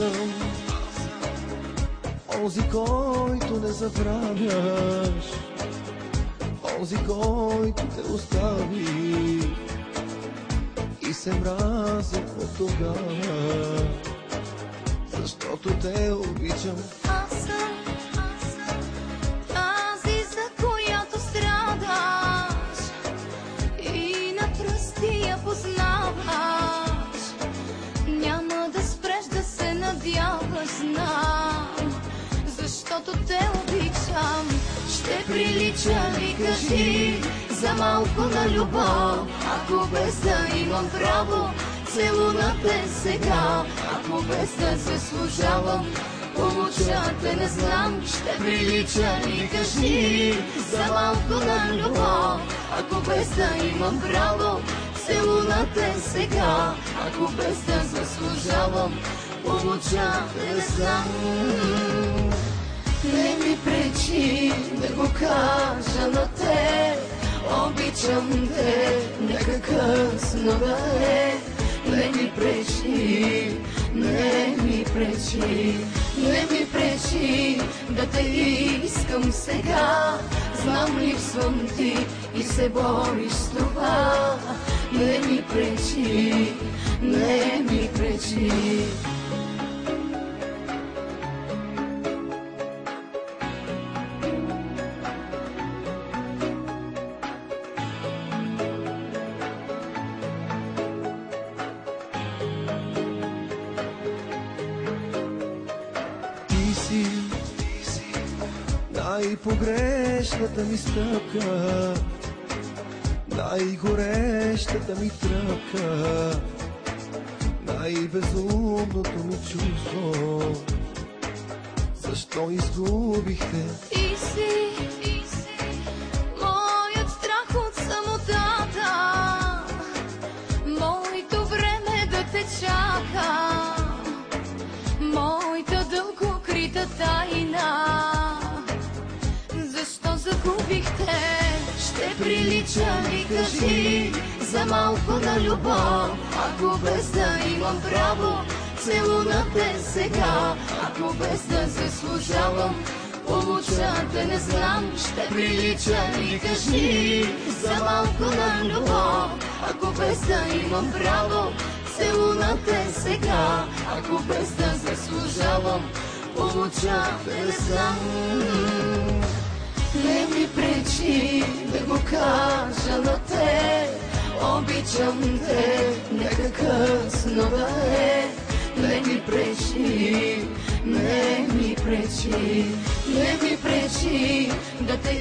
съм онзи, който не забравяш, онзи, който те остави и се мразя от тогава, защото те обичам. Аз съм тази, за която страдаш и на пръсти я познаваш. Няма да спреш да се надяваш, знам, защото те обичам. Ще прилича ли, кажи, за малко на любов, ако без да имам право целуна те сега, ако без да заслужавам помоча те, не знам. Ще прилича ли, кажи, за малко на любов, ако без да имам право целуна те сега, ако без да заслужавам помоча те, не знам. Не ми пречи да го кажа на те, обичам те, нека късно да е. Не ми пречи, не ми пречи, не ми пречи да те искам сега. Знам, липсвам ти и се бориш с това. Не ми пречи, не ми пречи. Най-погрешната ми стъпка, най-горещата ми тръпка, най-безумното ми чувство. Защо изгубихте? Ти си моят страх от самотата, моето време да те чака, моята дълго крита тайна. Защо загубихте? Ще прилича ли, кажи, за малко на любов, ако без да имам право целуна те сега, ако без да заслужавам помоча те, не знам. Ще прилича ли, кажи, за малко на любов, ако без да имам право целуна те сега, ако без да заслужавам помоча те, не знам. Не ми пречи да го кажа на те, обичам те, нека късно да е. Не ми пречи, не ми пречи, не ми пречи да те